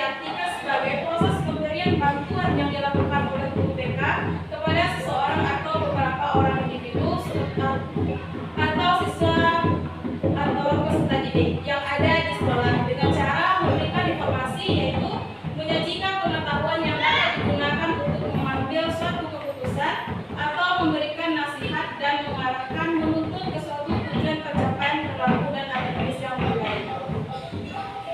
diartikan sebagai proses pemberian bantuan yang dilakukan oleh guru BK kepada seseorang atau beberapa orang individu atau siswa atau peserta didik yang ada di sekolah dengan cara memberikan informasi, yaitu menyajikan pengetahuan yang dapat digunakan untuk mengambil suatu keputusan atau memberikan nasihat dan mengarahkan menuntun ke suatu tujuan pencapaian perilaku dan akademis yang baik.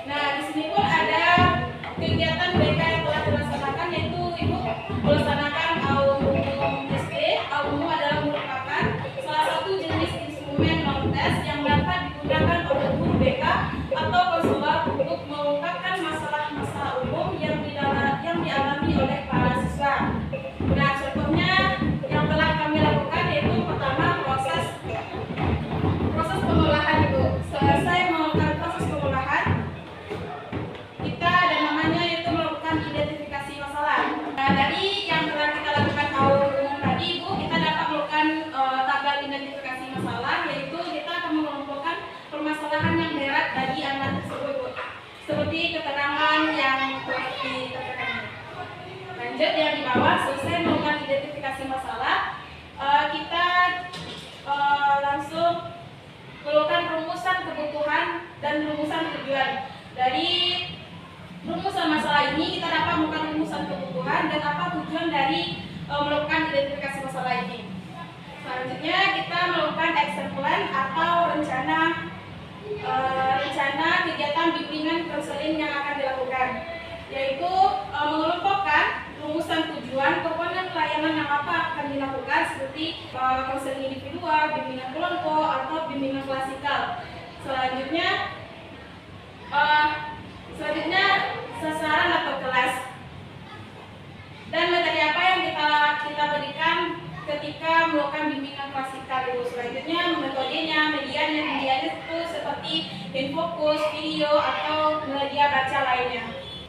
Nah, di sini pun ada kegiatan BK yang telah dilaksanakan, yaitu Ibu melaksanakan AUM SD. AUM adalah merupakan salah satu jenis instrumen non-tes yang dapat digunakan oleh guru BK atau konselor untuk mengungkapkan masalah-masalah umum yang dialami oleh para siswa. Nah, contohnya yang telah kami lakukan yaitu pertama proses pengolahan itu. Selesai melakukan proses pengolahan, kita ada namanya yaitu melakukan identifikasi masalah. Nah, dari yang telah kita lakukan awal umum tadi, Ibu, kita dapat melakukan tabel identifikasi masalah, yaitu kita akan mengelompokkan permasalahan yang berat bagi anak tersebut, Bu. Seperti keterangan yang telah diterangkan. Lanjut yang di bawah, selesai melakukan identifikasi masalah, kita langsung melakukan rumusan kebutuhan dan rumusan tujuan. Dari rumusan masalah ini kita dapat melakukan rumusan kebutuhan dan apa tujuan dari melakukan identifikasi masalah ini. Selanjutnya kita melakukan action plan atau rencana kegiatan bimbingan konseling yang akan dilakukan, yaitu mengelompokkan rumusan tujuan, komponen layanan yang apa akan dilakukan seperti konseling individual, bimbingan kelompok, atau bimbingan klasikal. Selanjutnya sasaran atau kelas dan materi apa yang kita berikan ketika melakukan bimbingan klasikal itu. Selanjutnya metodenya, medianya itu seperti infokus, video, atau media baca lainnya.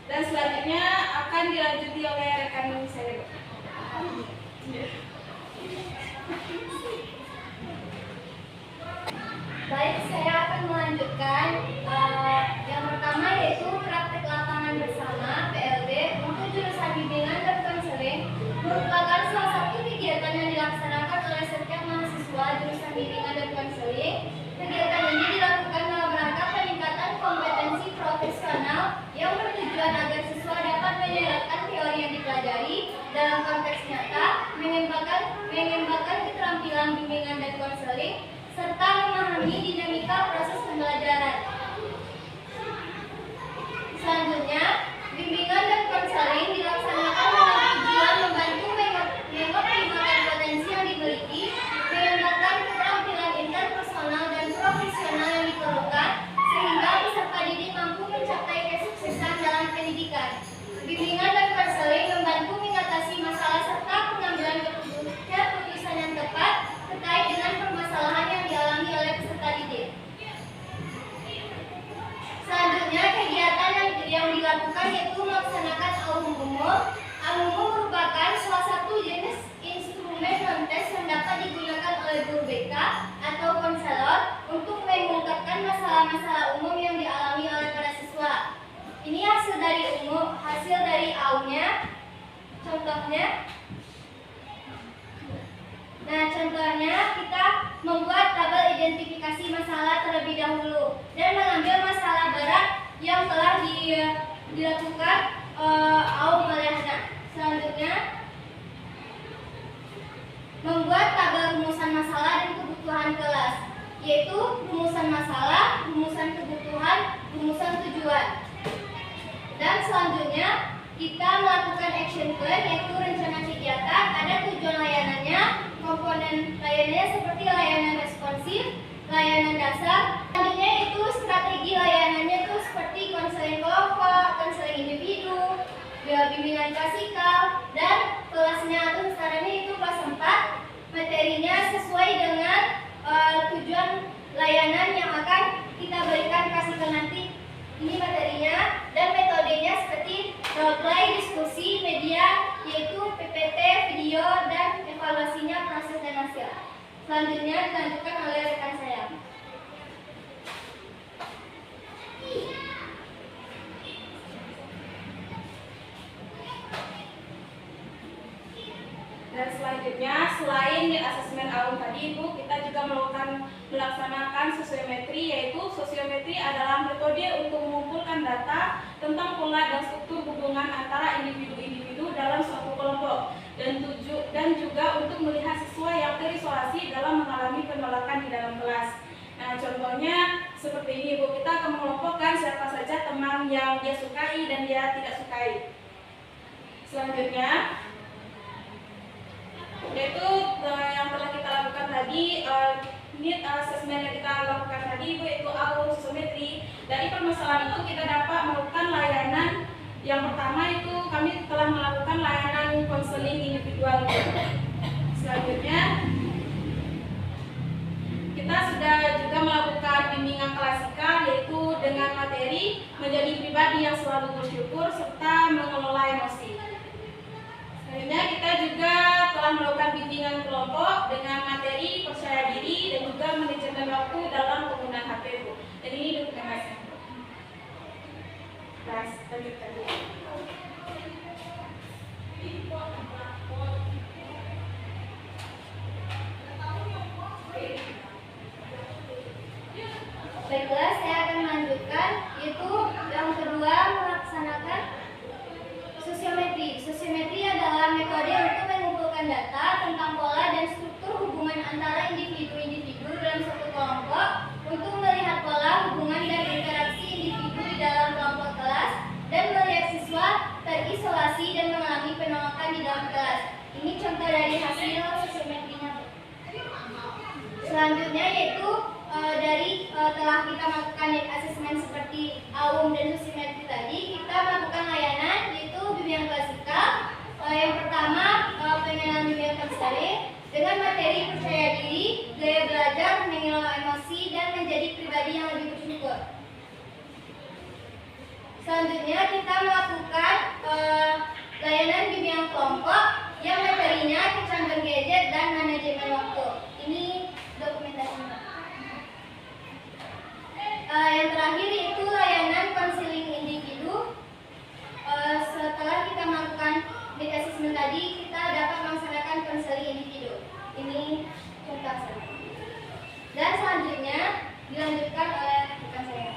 Dan selanjutnya akan dilanjuti oleh rekan saya. Baik, saya akan melanjutkan yang pertama yaitu praktek lapangan bersama PLB untuk jurusan bimbingan dan konseling merupakan salah satu kegiatan yang dilaksanakan oleh setiap mahasiswa jurusan bimbingan dan konseling. Kegiatan ini dilakukan dalam rangka peningkatan kompetensi profesional yang bertujuan agar siswa dapat menyerapkan teori yang dipelajari dalam konteks nyata, mengembangkan keterampilan bimbingan dan konseling, serta memahami dinamika proses pembelajaran. Selanjutnya, bimbingan dan konseling dilaksanakan dengan tujuan membantu mengoptimalkan potensi yang dimiliki, mengembangkan keterampilan interpersonal dan profesional yang diperlukan, sehingga peserta didik mampu mencapai kesuksesan dalam pendidikan. Bimbingan dan konseling membantu mengatasi masalah serta pengambilan keputusan yang tepat terkait dengan permasalahan yang dialami oleh peserta didik. Selanjutnya, kegiatan yang dilakukan yaitu melaksanakan AUM. AUM merupakan salah satu jenis instrumen non-tes yang dapat digunakan oleh guru BK atau konselor untuk mengungkapkan masalah-masalah umum yang dialami oleh para siswa. Ini hasil dari AUM-nya. Contohnya kita membuat tabel identifikasi masalah terlebih dahulu dan mengambil masalah berat yang telah dilakukan AUM oleh anak. Selanjutnya, membuat tabel rumusan masalah dan kebutuhan kelas, yaitu rumusan masalah, rumusan kebutuhan, rumusan tujuan. Dan selanjutnya, kita melakukan action plan, yaitu rencana kegiatan, ada tujuan layanannya, komponen layanannya seperti layanan responsif, layanan dasar. Selanjutnya itu strategi layanannya itu seperti konseling kelompok, konseling individu, bimbingan klasikal, dan kelasnya atau sasarannya itu kelas 4. Materinya sesuai dengan tujuan layanan yang akan kita berikan klasikal nanti. Ini materinya dan metodenya seperti role play, diskusi, media, yaitu PPT, video, dan evaluasinya proses dan hasil. Selanjutnya dilanjutkan oleh rekan saya. dosimetri adalah metode untuk mengumpulkan data tentang pola dan struktur hubungan antara individu-individu dalam suatu kelompok dan juga untuk melihat siswa yang terisolasi dalam mengalami penolakan di dalam kelas. Nah, contohnya seperti ini Bu, kita akan mengelompokkan siapa saja teman yang dia sukai dan dia tidak sukai. Selanjutnya, yaitu yang telah kita lakukan tadi, need assessment yang kita lakukan tadi Bu, yaitu autosometri. Dari permasalahan itu kita dapat melakukan layanan. Yang pertama itu kami telah melakukan layanan konseling individual. Selanjutnya, kita sudah juga melakukan bimbingan klasikal, yaitu dengan materi menjadi pribadi yang selalu bersyukur serta mengelola emosi. Selanjutnya, kita juga telah melakukan bimbingan kelompok dengan materi percaya diri dan juga manajemen waktu dalam penggunaan HP Bu. Dan ini dokumentasi. Lanjutkan Bu. Baiklah, saya akan melanjutkan, yaitu yang kedua melaksanakan sosiometri. Sosiometri adalah metode untuk mengumpulkan data tentang pola dan struktur hubungan antara individu-individu dalam suatu kelompok untuk melihat pola, hubungan, dan interaksi individu di dalam kelompok kelas dan melihat siswa terisolasi dan mengalami penolakan di dalam kelas. Ini contoh dari hasil sosiometrinya. Selanjutnya yaitu telah kita melakukan need assessment seperti AUM dan sosiometri tadi, kita melakukan layanan yaitu bimbingan klasikal. Yang pertama, pengenalan bimbingan konseling dengan materi percaya diri, gaya belajar, mengelola emosi, dan menjadi pribadi yang lebih bersyukur. Selanjutnya kita melakukan layanan bimbingan kelompok yang materinya kecanduan gadget dan manajemen waktu. Ini dokumentasinya. Yang terakhir itu layanan konseling individu. Setelah kita melakukan need assessment tadi, kita dapat melaksanakan konseling individu. Ini contoh saya. Dan selanjutnya dilanjutkan oleh rekan saya.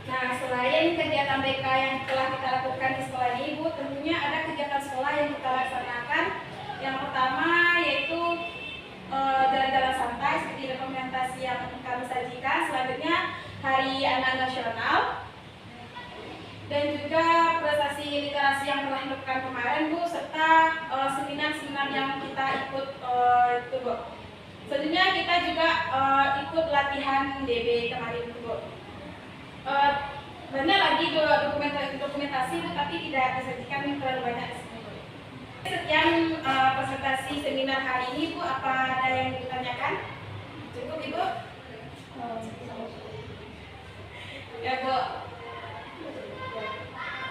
Nah, selain kegiatan BK yang telah kita lakukan di sekolah ini, Bu, tentunya ada kegiatan sekolah yang kita laksanakan. Yang pertama yaitu jalan-jalan santai seperti dokumentasi yang kami sajikan. Selanjutnya Hari Anak Nasional dan juga prestasi literasi yang telah dilakukan kemarin, Bu, serta seminar-seminar yang kita ikut itu, Bu. Selanjutnya kita juga ikut latihan DB kemarin, Bu. Banyak lagi dokumentasi Bu, tapi tidak disajikan terlalu banyak di sini, Bu. Sekian presentasi seminar hari ini, Bu. Apa ada yang ditanyakan? Cukup, Ibu? Ya, Bu.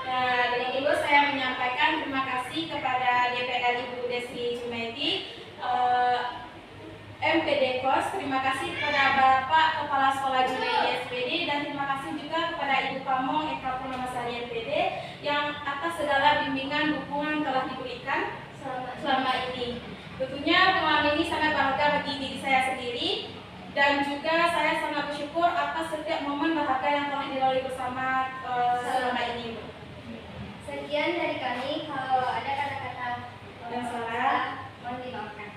Nah, dengan Ibu saya menyampaikan terima kasih kepada DPR Ibu Desi Jumaidi, MPD KOS, terima kasih kepada Bapak Kepala Sekolah Junaidi SPD, dan terima kasih juga kepada Ibu Pamong Eka Purnamasari MPD yang atas segala bimbingan dukungan telah diberikan selama ini. Tentunya pengalaman ini sangat berharga bagi diri saya sendiri, dan juga saya sangat bersyukur atas setiap momen berharga yang telah dilalui bersama selama ini. Sekian dari kami. Kalau ada kata-kata yang salah, mohon dimaafkan.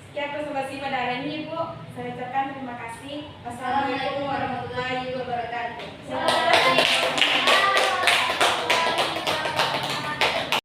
Sekian presentasi pada hari ini, Bu. Saya ucapkan terima kasih. Wassalamualaikum warahmatullahi wabarakatuh.